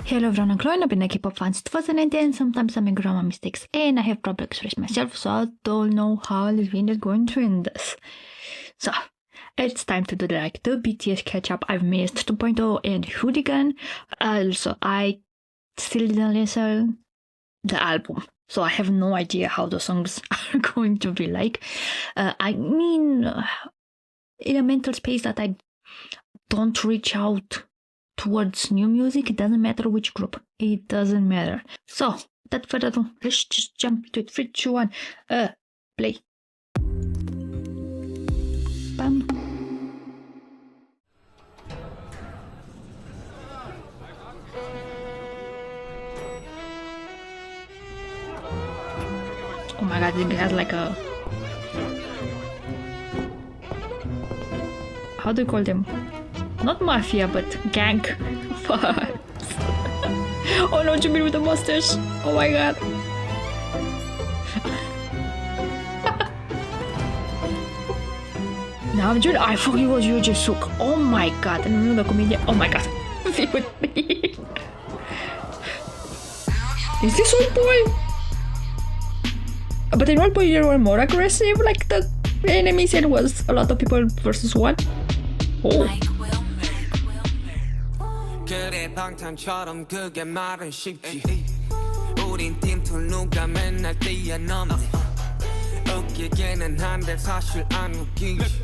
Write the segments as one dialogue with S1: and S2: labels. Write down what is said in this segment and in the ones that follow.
S1: Hello everyone, I'm Chloe. I've been a Kpop fan since 2019. Sometimes I make grammar mistakes and I have trouble expressing myself, so I don't know how this video is going to end this. So, it's time to do the BTS catch-up. I've missed 2.0 and Hooligan. Also, I still didn't listen the album, so I have no idea how the songs are going to be like. In a mental space that I don't reach out towards new music. It doesn't matter which group. It doesn't matter. So, without further ado, let's just jump to it. 3, 2, 1. Play. Bam. Oh my god, it has like a... How do you call them? Not mafia, but gang. What? Oh no, Jimmy with the mustache. Oh my god. Now, dude, I thought he was Yoo Jae-suk. Oh my god, and another comedian. Oh my god. Be with me. Is this old boy? But in old boy, you were more aggressive, like the enemy said was a lot of people versus one. Oh.
S2: 그래 방탄처럼 그게 말은 쉽지 우린 팀툴 누가 맨날 뛰어넘네 웃기기는 한데 사실 안 웃기지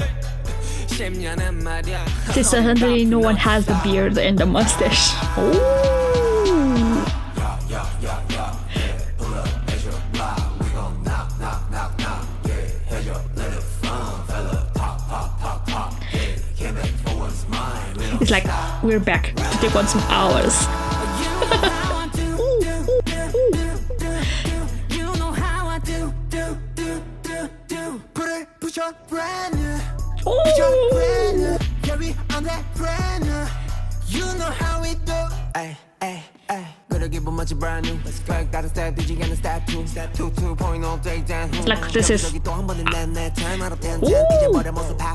S2: 10년은 말이야
S1: Suddenly no one has the beard and the mustache. Oh. It's like we're back to take on some hours. Like this is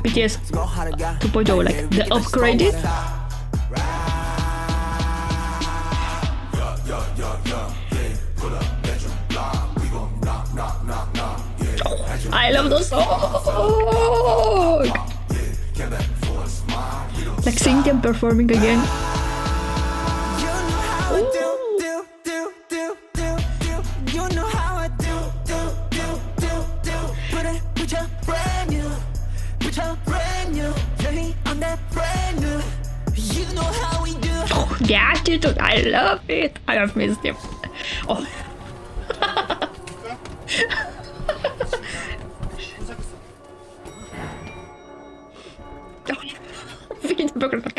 S1: BTS 2.0, like the upgraded. I love the song. Like seeing them performing again. The attitude, I love it. I have missed him. Oh.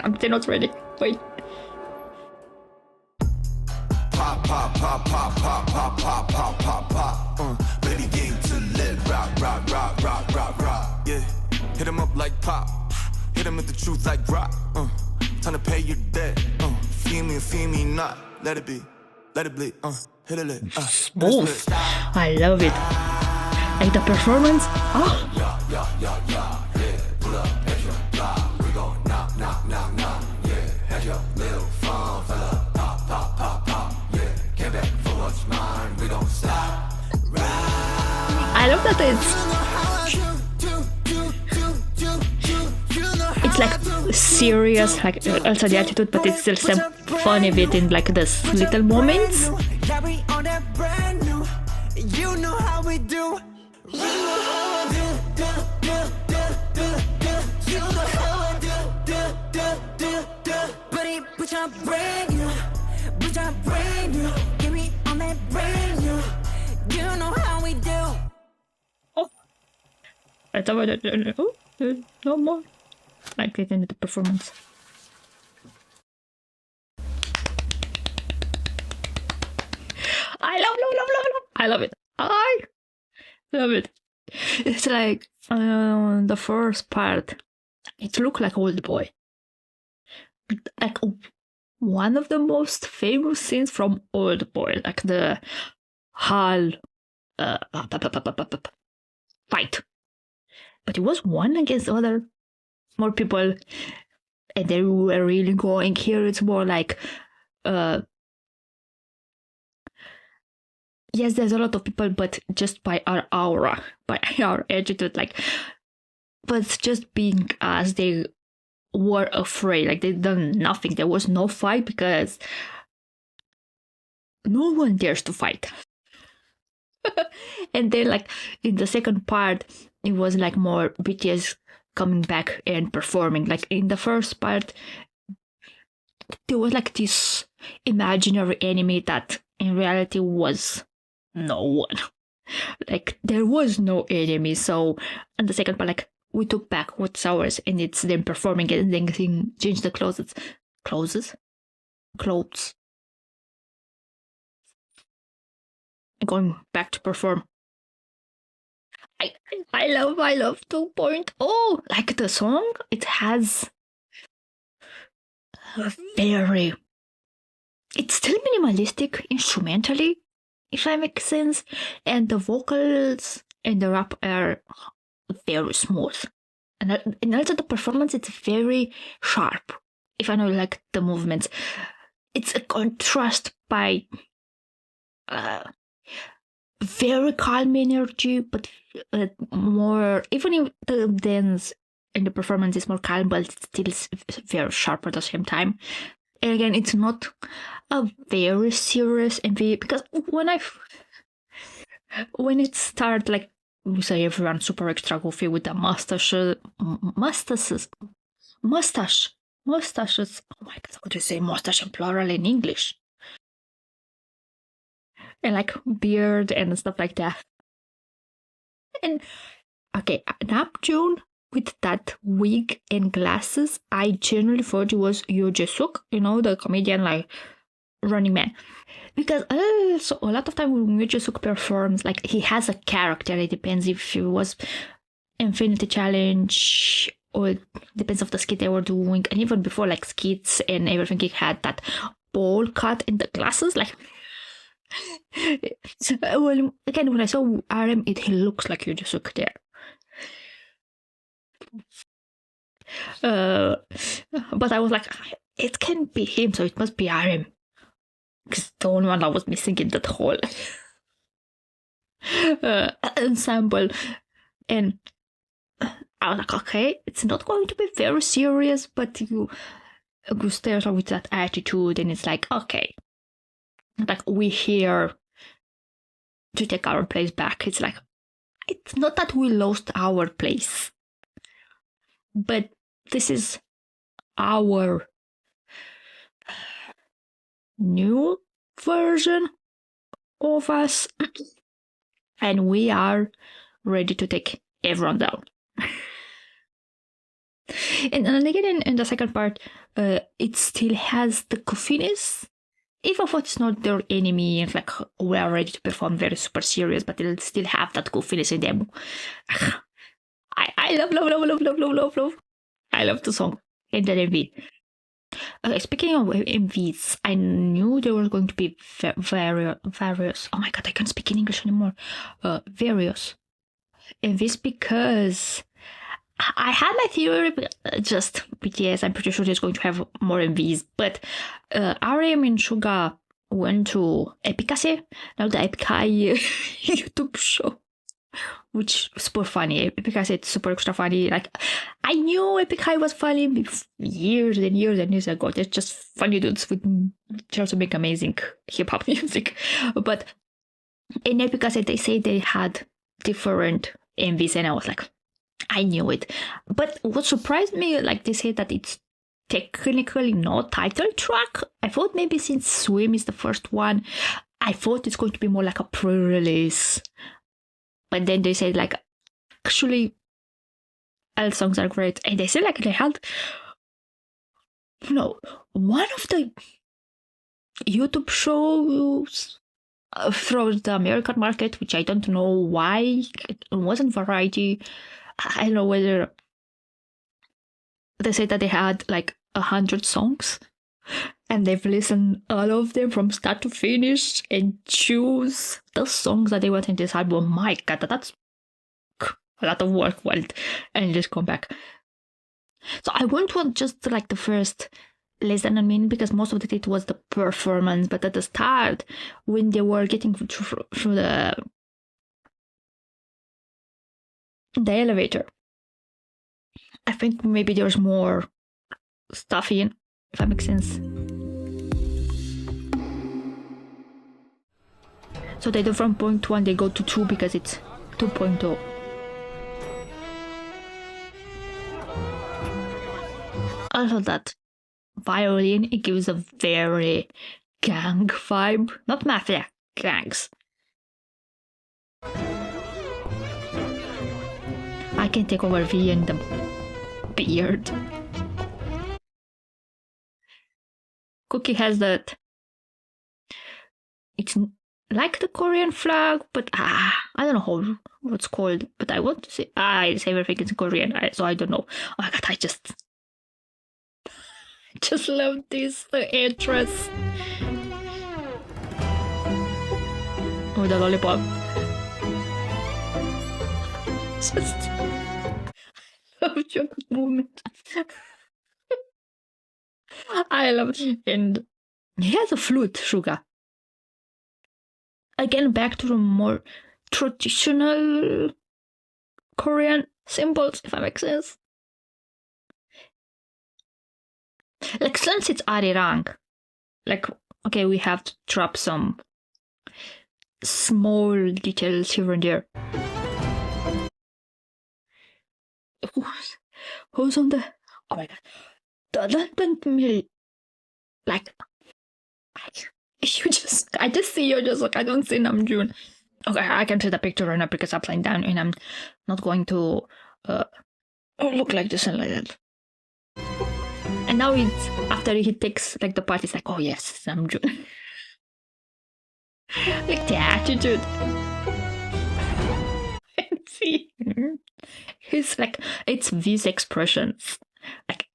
S1: I'm not ready. Wait.
S2: Pop, pop, pop, pop, pop, pop, pop, pop, pop, pop. Baby game to live. Rock, rock, rock, rock, rock, rock. Yeah. Hit him up like pop. Hit him with the truth like rock. Time to pay your debt. Feel me not. Let it be. Let it bleed. Hit it lit.
S1: Smooth. I love it. Like the performance. Oh. I love that it's like serious, like also the attitude, but it's still some funny bit in like this little moments. You know how we do. I thought no more. Like it in the performance. I love it. I love it. It's like the first part. It looked like Old Boy. Like one of the most famous scenes from Old Boy, like the Hall fight. But it was one against other, more people, and they were really going. Here it's more like yes, there's a lot of people, but just by our aura, by our attitude, like, but just being as they were afraid, like they done nothing. There was no fight because no one dares to fight. And then, like, in the second part, it was like more BTS coming back and performing. Like in the first part, there was like this imaginary enemy that in reality was no one. Like there was no enemy. So in the second part, like we took back what's ours, and it's them performing it and then change the clothes, going back to perform. I love 2.0. Like the song, it has a very, it's still minimalistic instrumentally, if that makes sense, and the vocals and the rap are very smooth, and also the performance, it's very sharp. If I know, like the movements, it's a contrast by very calm energy, but more, even if the dance and the performance is more calm, but it's still very sharp at the same time. And again, it's not a very serious MV, because when it started, like we say, everyone super extra goofy with the mustaches. Oh my god, how do you say mustache in plural in English? And like beard and stuff like that. And okay, Namjoon with that wig and glasses, I genuinely thought it was Yoo Jae-suk, the comedian, like Running Man. Because so a lot of time when Yoo Jae-suk performs, like he has a character. It depends if it was Infinity Challenge or it depends of the skit they were doing. And even before, like skits and everything, he had that bowl cut in the glasses, like. So, well, again, when I saw RM, he looks like Yoo Jae-suk there. But I was like, it can't be him, so it must be RM. Because the only one that was missing in that whole ensemble. And I was like, okay, it's not going to be very serious, but you start with that attitude, and it's like, okay. Like, we're here to take our place back. It's like, it's not that we lost our place, but this is our new version of us, and we are ready to take everyone down. And then again, in the second part, it still has the goofiness. Even if it's not their enemy, and like we are ready to perform very super serious, but it'll still have that goofiness in them. I love. I love the song and the MV. Okay, speaking of MVs, I knew there were going to be various. Oh my god, I can't speak in English anymore. Various MVs, because I had my theory, but just BTS, I'm pretty sure there's going to have more MVs. But RM and Suga went to Epicase, now the Epicai YouTube show, which is super funny. Epicase, it's super extra funny. Like, I knew Epicai was funny years and years and years ago. They're just funny dudes with also make amazing hip-hop music. But in Epicase, they say they had different MVs, and I was like, I knew it. But what surprised me, like they say that it's technically not title track. I thought maybe since Swim is the first one, I thought it's going to be more like a pre-release. But then they said, like, actually, all songs are great. And they said, like, they had, one of the YouTube shows through the American market, which I don't know why it wasn't Variety. I don't know whether they said that they had like 100 songs and they've listened all of them from start to finish and choose the songs that they want in this album. My god, that's a lot of work, and just come back. So I won't want just like the first less than a minute because most of it was the performance. But at the start, when they were getting through the elevator, I think maybe there's more stuff in, if that makes sense. So they do from point 1, they go to 2 because it's 2.0. Also that violin, it gives a very gang vibe. Not mafia, gangs. I can take over V and the beard. Cookie has that. It's like the Korean flag, but I don't know what it's called. But I want to say it's everything in Korean, so I don't know. Oh my god, I just love this, the actress. Oh, the lollipop. Just love your movement. I love it. And he has a flute, Suga. Again, back to the more traditional Korean symbols, if that makes sense. Like, since it's Arirang, like, okay, we have to drop some small details here and there. Who's on the... Oh my god. The London Mill. Like... I just see you just like, I don't see Namjoon. Okay, I can see the picture right now because upside down and I'm not going to look like this and like that. And now it's, after he takes like the part, it's like, oh yes, Namjoon. Like the attitude. And see, he's like, it's V's expressions. Like,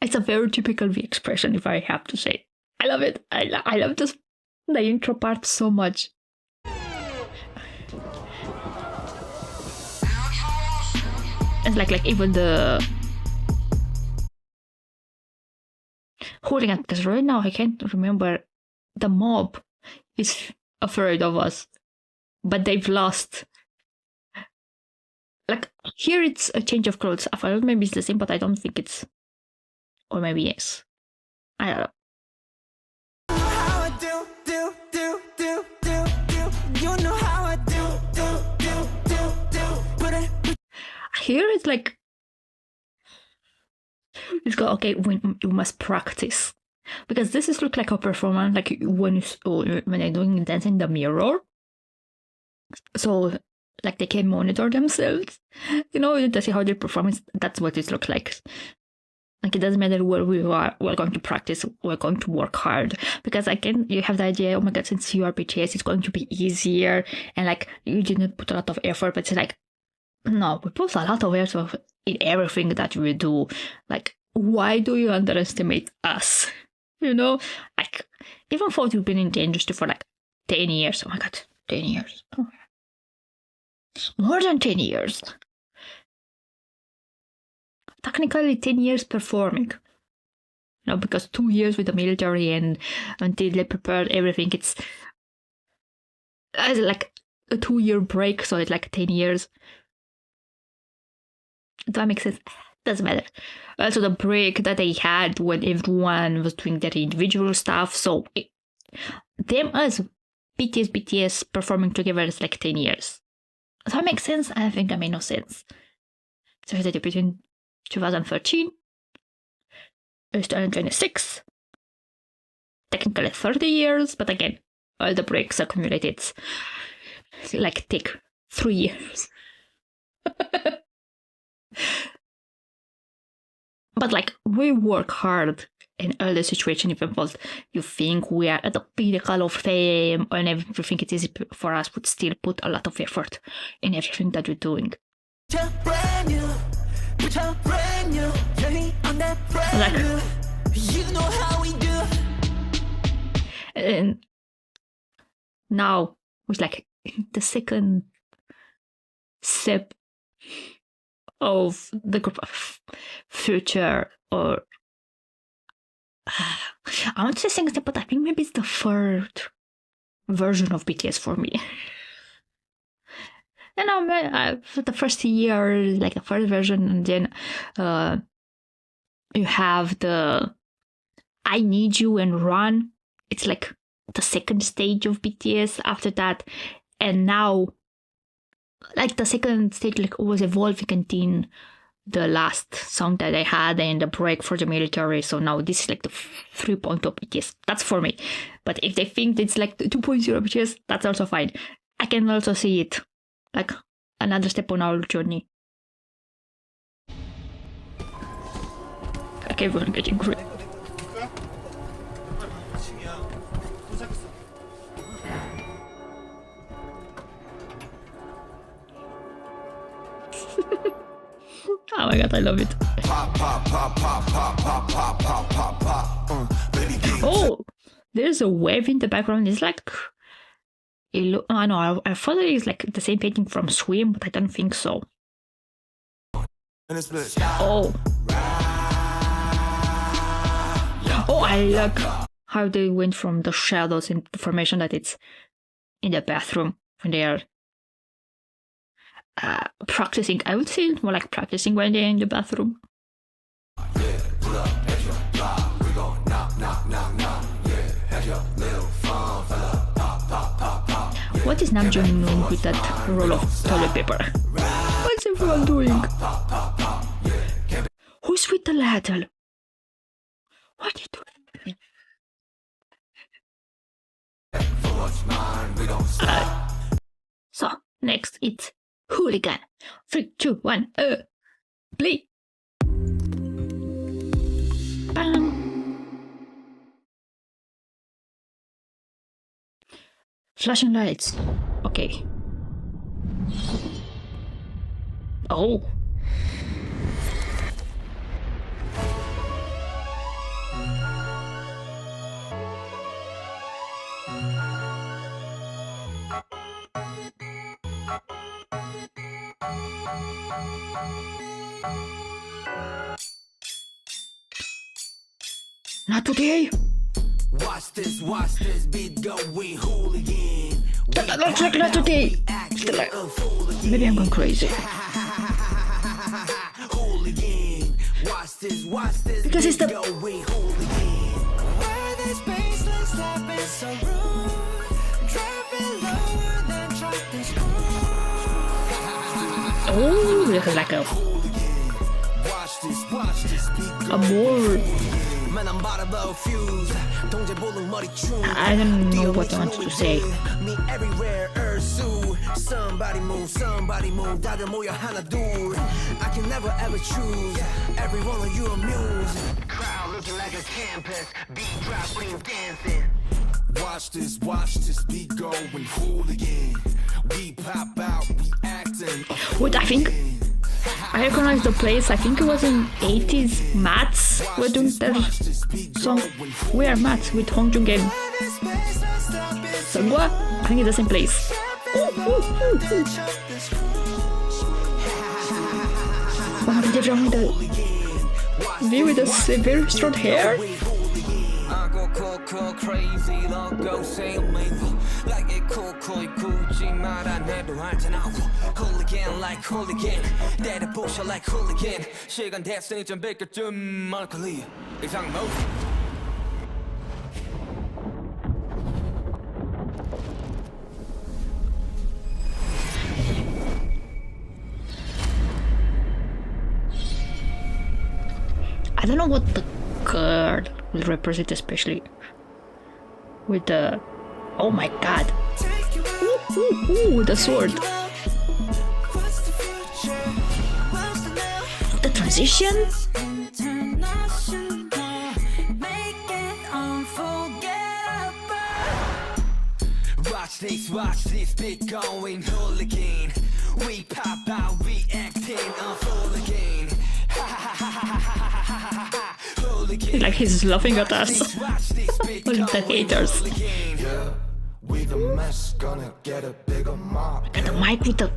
S1: it's a very typical V expression, if I have to say. I love it. I love this. The intro part so much. It's like even the Hooligan, because right now I can't remember. The mob is afraid of us, but they've lost. Like here it's a change of clothes. I thought maybe it's the same, but I don't think it's, or maybe yes. I don't know. Here it's like, it's go, okay, you must practice. Because this is look like a performance, like when they're doing dance in the mirror. So, like they can monitor themselves. You know, to see how they perform, that's what it looks like. Like it doesn't matter where we are, we're going to practice, we're going to work hard. Because again, you have the idea, oh my god, since you are BTS, it's going to be easier. And like, you didn't put a lot of effort, but it's like, no, we put a lot of effort in everything that we do. Like, why do you underestimate us? You know, like, even though you've been in the industry for like 10 years. Oh my god, 10 years. Oh. More than 10 years. Technically 10 years performing. You know, because 2 years with the military and until they prepared everything, it's like a 2-year break, so it's like 10 years. Does that make sense? Doesn't matter. Also, the break that they had when everyone was doing their individual stuff. So, them as BTS performing together is like 10 years. Does that make sense? I think that made no sense. So, he did between 2013 and 2026. Technically 30 years, but again, all the breaks accumulated like take 3 years. But like, we work hard in all the situation, even though you think we are at the pinnacle of fame and everything, it is for us, but still put a lot of effort in everything that we're doing. Like, and now it's like the second step of the group of future, or I want to say second step, but I think maybe it's the third version of BTS for me. And for the first year, like the first version, and then you have the I Need You and Run. It's like the second stage of BTS after that. And now, like the second stage like was evolving until the last song that I had and the break for the military. So now this is like the 3.0 BTS. That's for me. But if they think it's like the 2.0 BTS, that's also fine. I can also see it like another step on our journey. Okay, everyone getting great. Oh my god, I love it. Oh, there's a wave in the background. It's like, I know, I thought it is like the same painting from Swim, but I don't think so. Oh. Oh, I like how they went from the shadows in the formation that it's in the bathroom when they are practicing. I would say more like practicing when they're in the bathroom. What is Namjoon doing with that roll of toilet paper? What's everyone doing? Who's with the ladle? What are you doing? So, next it's Hooligan. 3, 2, 1, play! Bam! Flashing lights. Okay. Oh. Not today.
S2: Watch this beat going hooligan.
S1: Looks like not today. Maybe I'm going crazy.
S2: Hooligan. Watch this
S1: Because it's the
S2: going hooligan. Where this baseline slapping so rude. Trapping lower than track this
S1: oh, this is like a more. I don't know what I want to say.
S2: Somebody move, 다들 모여 하나 둘. I can never ever choose. Every one of you amused. Crowd looking like a campus. Beat drop when you dancing. Watch this beat going hooligan. We pop out, we acting.
S1: What I think I recognize the place. I think it was in 80s. Mats were doing their song. We Are Mats with Hong Joong and Sungwa. I think it's the same place. Wow, did everyone with the view with the very short hair?
S2: Crazy, don't go say me like it cool, 굳이 말 안 해도 알잖아. Hooligan like hooligan, 때려 부셔 like hooligan. 시간 됐으니 좀 비켜 좀 멀컬리 이상 뭐.
S1: I don't know what the girl will represent, especially with the, oh my god, the sword, the transition.
S2: Watch this beat going hooligan. We pop out, we acting hooligan.
S1: Like he's laughing at us. The haters.
S2: We the mess, gonna get a bigger mob.
S1: Got the mic with the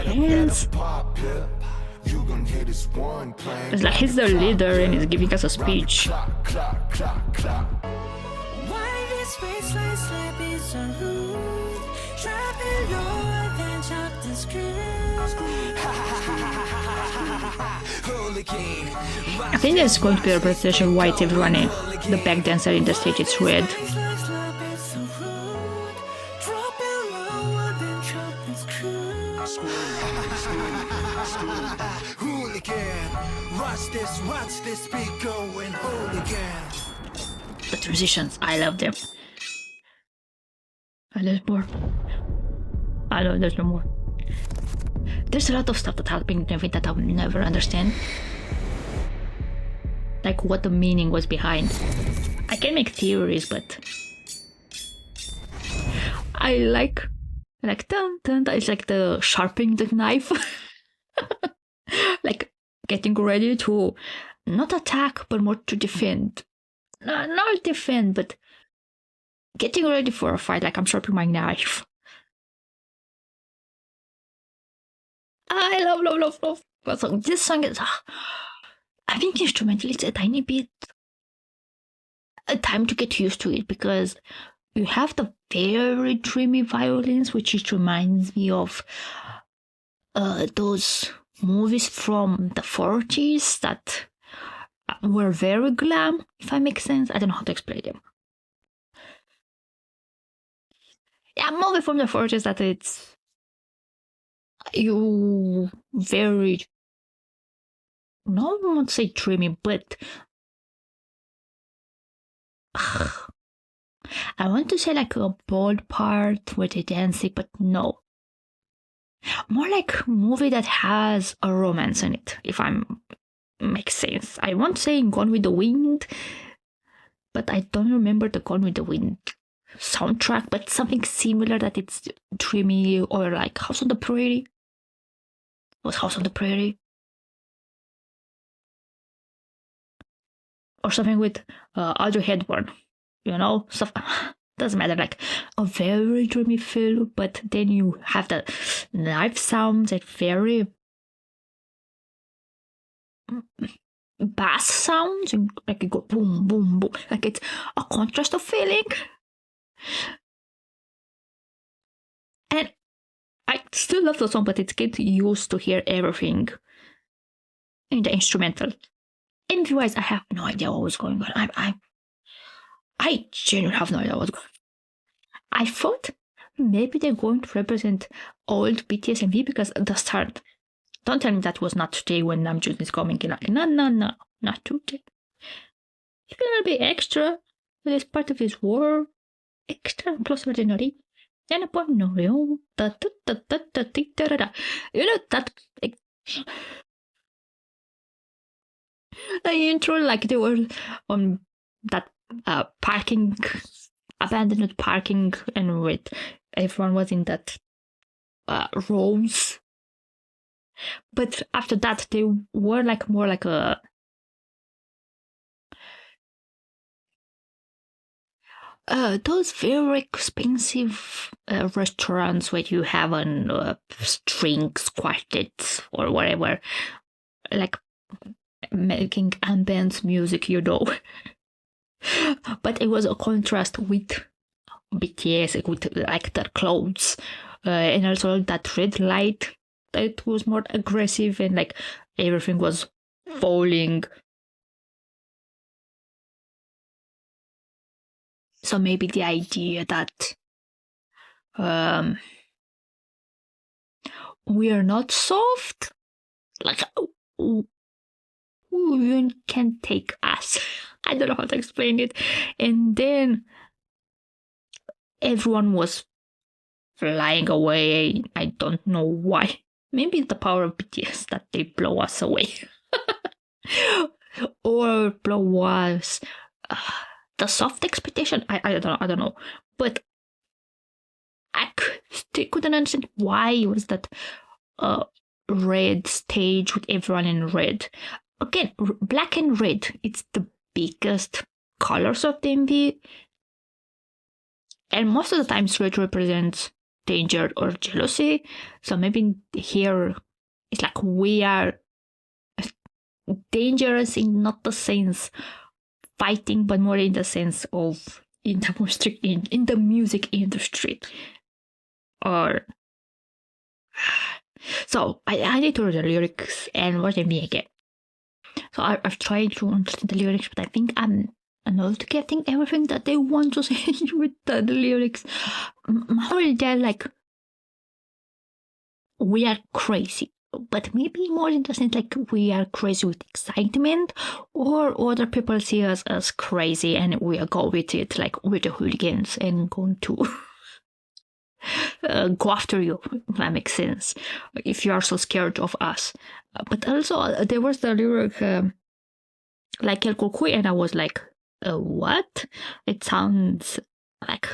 S1: hands.
S2: You gon' hear this one playing.
S1: It's like he's the leader and he's giving us a speech.
S2: Clock, clock, clock, clock.
S3: Why this waistline slapping so rude? Dropping lower than chop the screw.
S2: Hooligan.
S1: I think there's going to be a representation why it's everyone in the back dancer in the stage is red.
S3: Waistline slapping so rude. Dropping lower than chop the screw.
S2: Hooligan. Watch this beat going hooligan.
S1: The transitions, I love them. And there's more. I know there's no more. There's a lot of stuff that's happening to me that I will never understand. Like what the meaning was behind. I can make theories, but I like dun, dun, dun. It's like the sharpening the knife. Like getting ready to not attack but more to defend. No, not defend, but getting ready for a fight, like I'm sharpening my knife. I love. But so this song is, I think instrumentally it's a tiny bit a time to get used to it because you have the very dreamy violins, which it reminds me of those movies from the 40s that were very glam, if that makes sense. I don't know how to explain them. Yeah, movie from the 40s that it's you very, no, I won't say dreamy, but I want to say like a bold part where they're dancing, but no. More like a movie that has a romance in it, if I'm makes sense. I won't say Gone with the Wind, but I don't remember the Gone with the Wind soundtrack, but something similar that it's dreamy, or like House on the Prairie. Was House on the Prairie? Or something with Audrey Hepburn, you know, stuff. Doesn't matter, like a very dreamy feel, but then you have the knife sounds and very bass sounds, and like you go boom, boom, boom, like it's a contrast of feeling. And I still love the song, but it gets used to hear everything in the instrumental. Interview-wise, I have no idea what was going on. I genuinely have no idea what's going on. I thought maybe they're going to represent old BTS and V because at the start, don't tell me that was not today when Namjoon is coming in. Like, no, not today. It's gonna be extra. It's part of his war. Extra plus ordinary. You know that the intro, like they were on that parking, abandoned parking, and with everyone was in that rows. But after that, they were like more like a those very expensive restaurants where you have on strings, quartets, or whatever, like making ambient music, you know. But it was a contrast with BTS, with like their clothes, and also that red light. It was more aggressive and like everything was falling. So maybe the idea that we are not soft, like you can take us. I don't know how to explain it. And then everyone was flying away. I don't know why. Maybe it's the power of BTS that they blow us away. Or blow us. The soft expectation, I don't know. But I still couldn't understand why it was that red stage with everyone in red. Again, black and red, it's the biggest colors of the MV. And most of the times red represents danger or jealousy. So maybe here it's like we are dangerous in not the sense fighting, but more in the sense of in the music industry. Or so I need to read the lyrics and watch them again. So I've tried to understand the lyrics, but I think I'm not getting everything that they want to say with the lyrics. More they're like, we are crazy, but maybe more in the sense like we are crazy with excitement, or other people see us as crazy and we go with it, like we're the hooligans and going to go after you, if that makes sense, if you are so scared of us. But also there was the lyric like El Coco, and I was like, what? It sounds like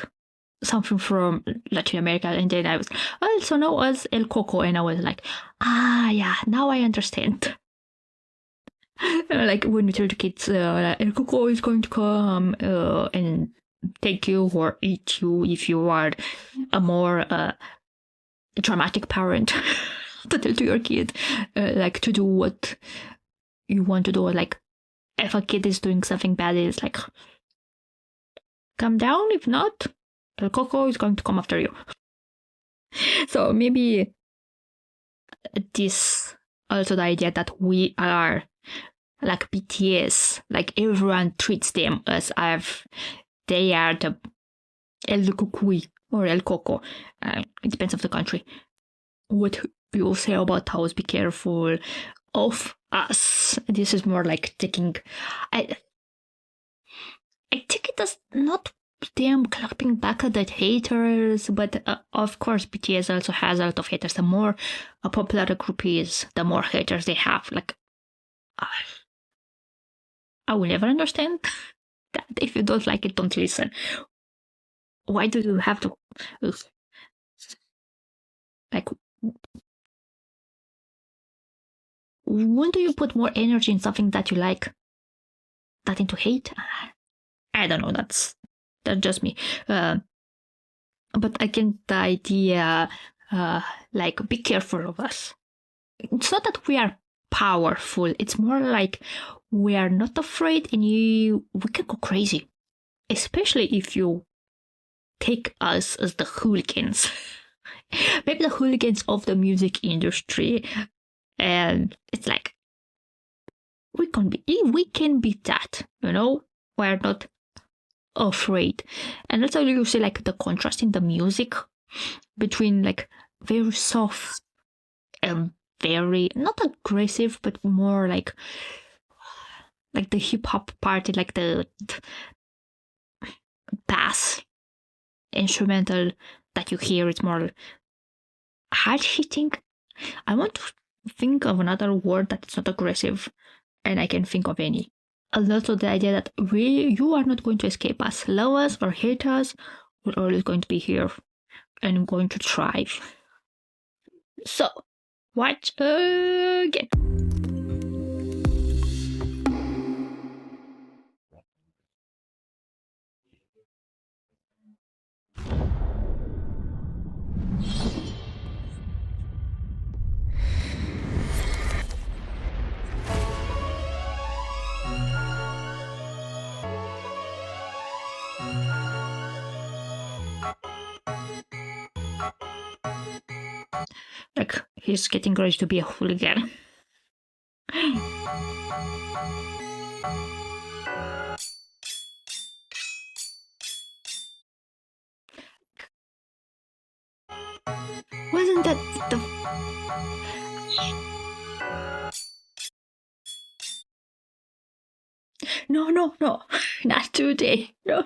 S1: something from Latin America. And then I was also known as El Coco, and I was like, yeah, now I understand. Like when we tell the kids, El Coco is going to come and take you or eat you if you are a more dramatic parent to tell to your kid like to do what you want to do. Like if a kid is doing something bad, it's like, calm down, if not El Coco is going to come after you. So maybe this also the idea that we are like BTS, like everyone treats them as if they are the El Cucuy or El Coco. It depends on the country. What people say about us, be careful of us. This is more like taking. I think it does not them clapping back at the haters, but of course BTS also has a lot of haters. The more a popular a group is, the more haters they have. Like, I will never understand that. If you don't like it, don't listen. Why do you have to like, when do you put more energy in something that you like that into hate? I don't know, that's just me. But again, the idea like, be careful of us. It's not that we are powerful, it's more like we are not afraid, and we can go crazy, especially if you take us as the hooligans. Maybe the hooligans of the music industry. And it's like, we can be that, you know? We're not afraid. And that's how you see like the contrast in the music between like very soft and very not aggressive, but more like the hip hop part, like the bass instrumental that you hear. It's more hard hitting. I want to think of another word that's not aggressive, and I can think of any. And also the idea that you are not going to escape us. Love us or hate us, we're always going to be here and going to thrive. So, watch again. Like, he's getting ready to be a hooligan. Wasn't that the... No, not today. No.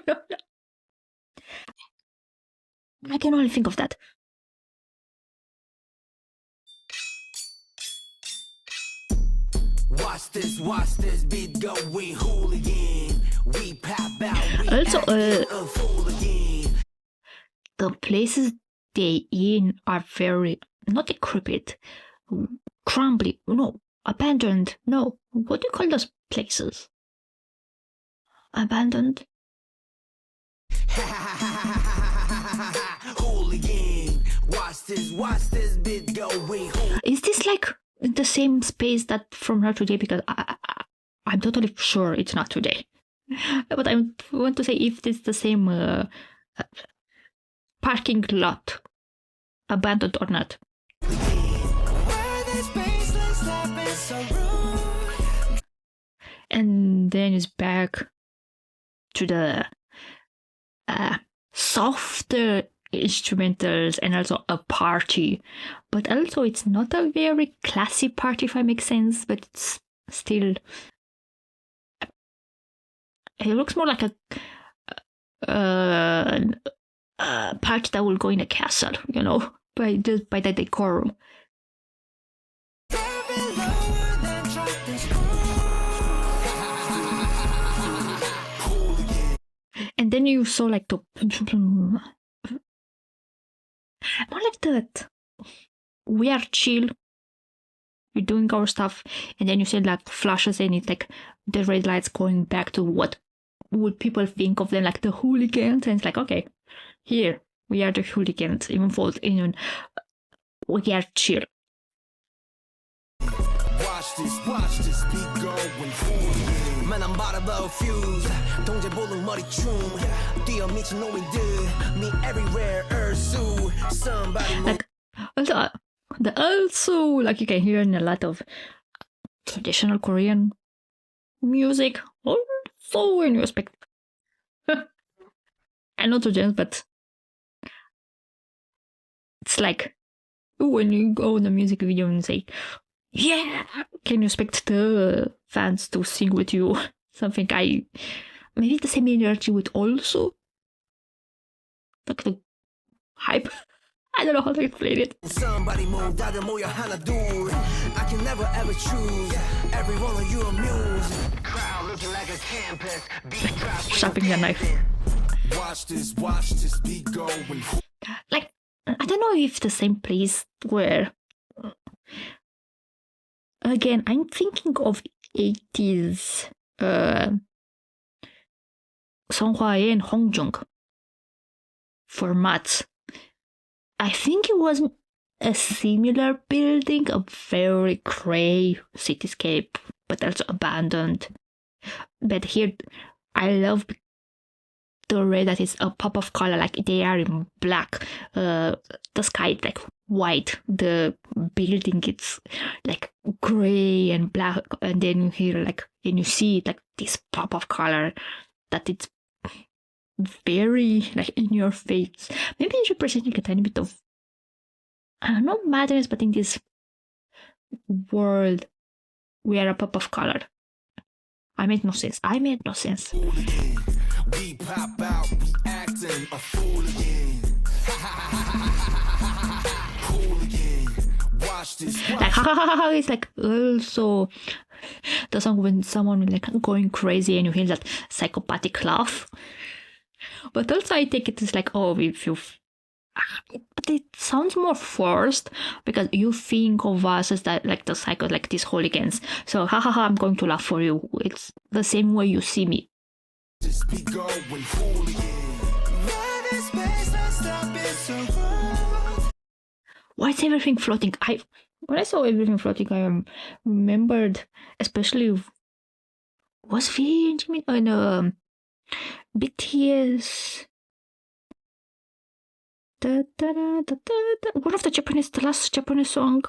S1: I can only think of that.
S2: Watch this beat going hooligan. We pop out.
S1: Also, the places they in are very not decrepit, crumbly, no, abandoned, no. What do you call those places? Abandoned?
S2: Hooligan. Watch this beat going hooligan.
S1: Is this like the same space that from her today, because I'm totally sure it's not today. But I want to say if it's the same parking lot, abandoned or not. And then it's back to the softer instrumentals and also a party. But also it's not a very classy party, if I make sense, but it's still... It looks more like a party that will go in a castle, you know, by the decor. And then you saw like the more like that. We are chill. We're doing our stuff, and then you see like flashes, and it's like the red lights going back to what would people think of them, like the hooligans, and it's like, okay, here we are the hooligans, even though we are chill.
S2: Watch this beat going full. Man, I'm about to fuse. 동제 볼륨 머리 춤. 뛰어 미친 노인들. Me everywhere, Ursu. Somebody move.
S1: Like also like you can hear in a lot of traditional Korean music. Also in respect. I know to gens, but it's like when you go in the music video and say, yeah, can you expect the fans to sing with you? Something maybe the same energy with also like the hype. I don't know how to explain it.
S2: Somebody move, 다들 모여 하나 둘. I can never ever choose. Every one of you amuse. Crowd looking like a campus. Beat drop.
S1: Sharpening a knife.
S2: Watch this beat going.
S1: Like, I don't know if the same place where. Again, I'm thinking of 80s Song Hwa-ye and Hong Jung formats. I think it was a similar building, a very grey cityscape, but also abandoned. But here, I love the way that it's a pop of color, like they are in black. The sky is like white. The building it's like grey and black, and then you hear like, and you see like this pop of color that it's very like in your face. Maybe it's representing a tiny bit of, I don't know, madness, but in this world we are a pop of color. I made no sense.
S2: We pop out, we acting a fool again. Watch this.
S1: Like it's like also the song when someone like going crazy and you hear that psychopathic laugh. But also I take it as like, oh, if you, but it sounds more forced because you think of us as that like the psycho, like these hooligans. So I'm going to laugh for you. It's the same way you see me.
S2: Just be going fool again.
S1: Why is everything floating? When I saw everything floating, I remembered, especially was Jimin and BTS. One of the last Japanese song.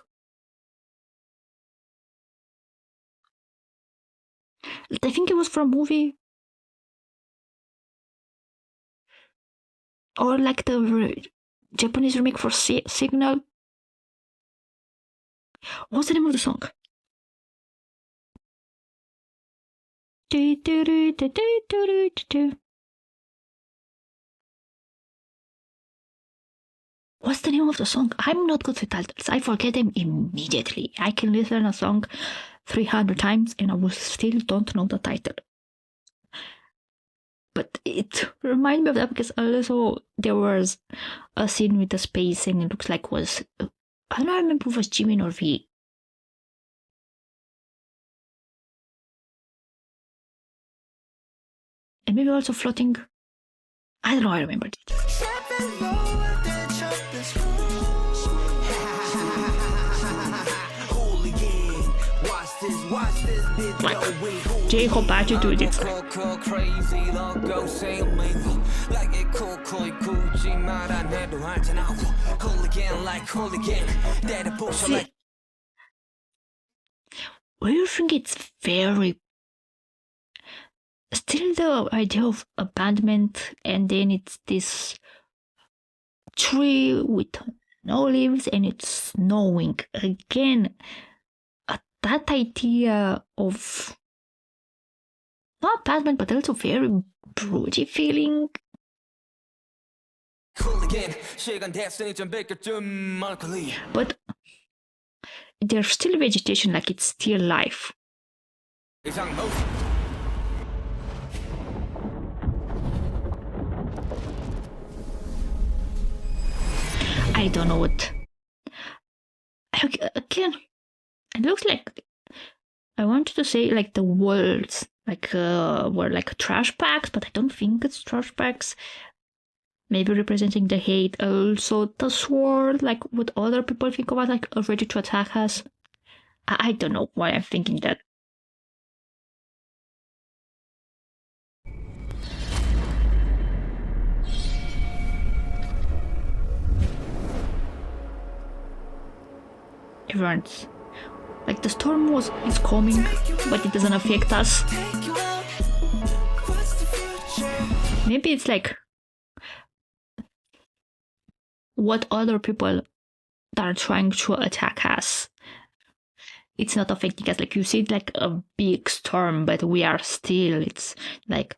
S1: I think it was from a movie. Or like the Japanese remake for Signal. What's the name of the song? What's the name of the song? I'm not good with titles. I forget them immediately. I can listen to a song 300 times and I will still don't know the title. But it reminded me of that because also there was a scene with the space and it looks like was, I don't remember if it was Jimin or V. And maybe also floating. I don't know, I remembered it.
S2: Hooligan, watch this bitch
S1: Like,
S2: go with
S1: J-Hope attitude, it's like,
S2: cool, crazy, loco, say me. Like it cool, Gucci, 말 안 해도 알잖아. Hooligan, like hooligan. That a bullshit like.
S1: what do you think it's very... Still the idea of abandonment, and then it's this tree with no leaves and it's snowing. Again, that idea of not abandonment, but also very broody feeling.
S2: Hooligan, 시간 됐으니 좀 비켜 좀 말걸리.
S1: But there's still vegetation, like it's still life.
S2: 이상 motion.
S1: I don't know what. Again, it looks like I wanted to say like the words were like trash bags, but I don't think it's trash bags. Maybe representing the hate. Also, the sword, like what other people think about, like ready to attack us. I don't know why I'm thinking that. Everyone's like the storm is coming, but it doesn't affect us. Maybe it's like what other people that are trying to attack us. It's not affecting us. Like you see, like a big storm, but we are still. It's like.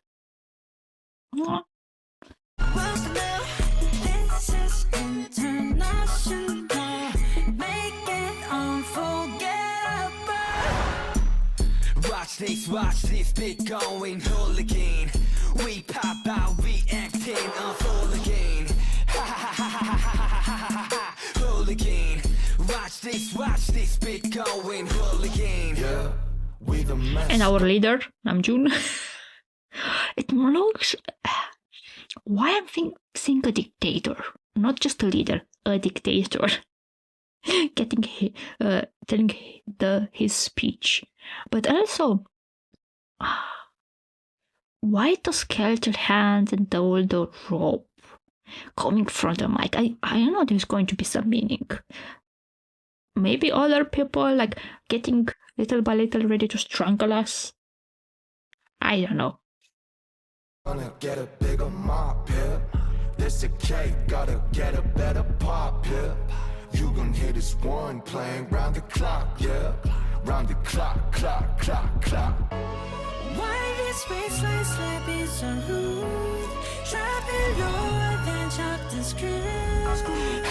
S2: Watch this bit going hooligan. We pop out, we acting on hooligan. Hooligan. Watch this bit going hooligan. Yeah, we the mess.
S1: And our leader, Namjoon. It looks. Why I'm seeing a dictator, not just a leader, a dictator. Telling his speech, but also why the skeletal hands and all the rope coming from the mic? I know there's going to be some meaning. Maybe other people like getting little by little ready to strangle us. I don't know.
S2: Gonna get a bigger mop, yeah. This a cake, gotta get a better pop, yeah. You gon' hear this one playing round the clock, yeah. Round the clock, clock, clock, clock.
S3: Why this baseline slap is so rude? Dropping lower than chopped and screwed.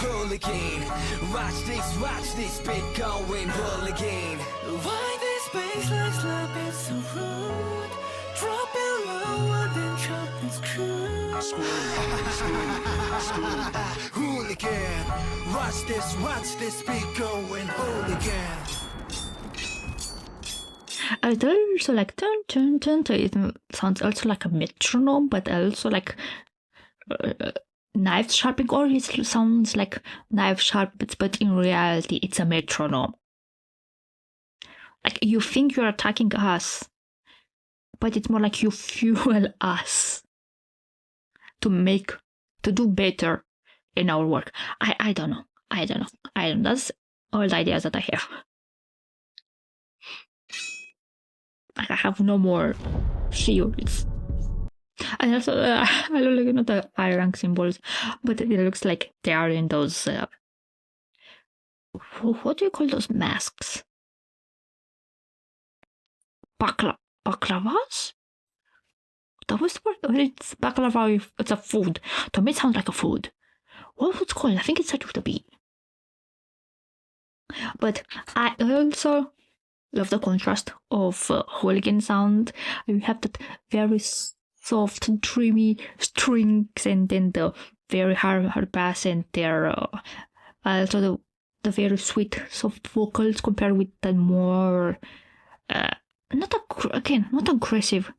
S2: Hooligan, watch this bit going hooligan.
S3: Why this baseline slap is so rude? Dropping lower than chopped and screwed.
S2: Hooligan, watch this beat going hooligan.
S1: It also like turn turn turn. It sounds also like a metronome, but also like knife sharpening, or it sounds like knife sharpens, but in reality it's a metronome. Like you think you're attacking us, but it's more like you fuel us to do better in our work. I don't know. That's all the ideas that I have. I have no more theories. And also, I don't like the high rank symbols, but it looks like they are in those. What do you call those masks? Baklavas? That was the word. Or it's baklava. It's a food. To me, it sounds like a food. What was it called? I think it starts with a B. But I also love the contrast of Hooligan sound. You have that very soft, dreamy strings, and then the very hard bass, and their also the very sweet, soft vocals compared with the more not aggressive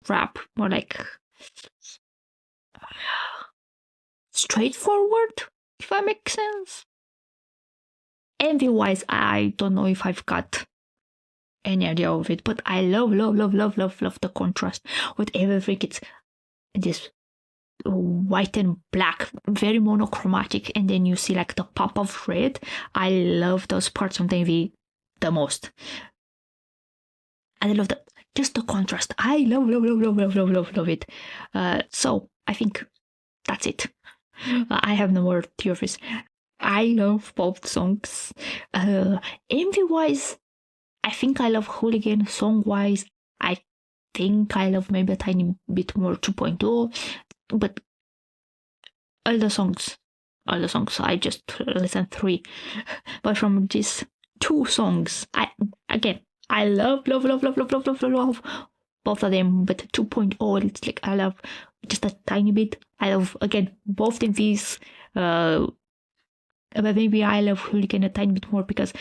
S1: rap, more like straightforward, if that makes sense. MV wise, I don't know if I've got any idea of it, but I love the contrast with everything. It's this white and black, very monochromatic, and then you see like the pop of red. I love those parts of the MV the most. And I love just the contrast. I love it. So I think that's it. I have no more theories. I love both songs. MV wise, I think I love Hooligan. Song wise, I think I love maybe a tiny bit more 2.0, but all the songs, I just listened 3. But from these 2 songs, I love both of them, but 2.0, it's like I love just a tiny bit. I love, again, both MVs, but maybe I love Hooligan a tiny bit more because,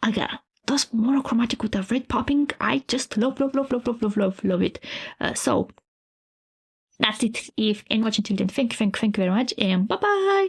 S1: again, those monochromatic with the red popping, I just love it. So, that's it. If and watch until then, thank you very much, and bye-bye!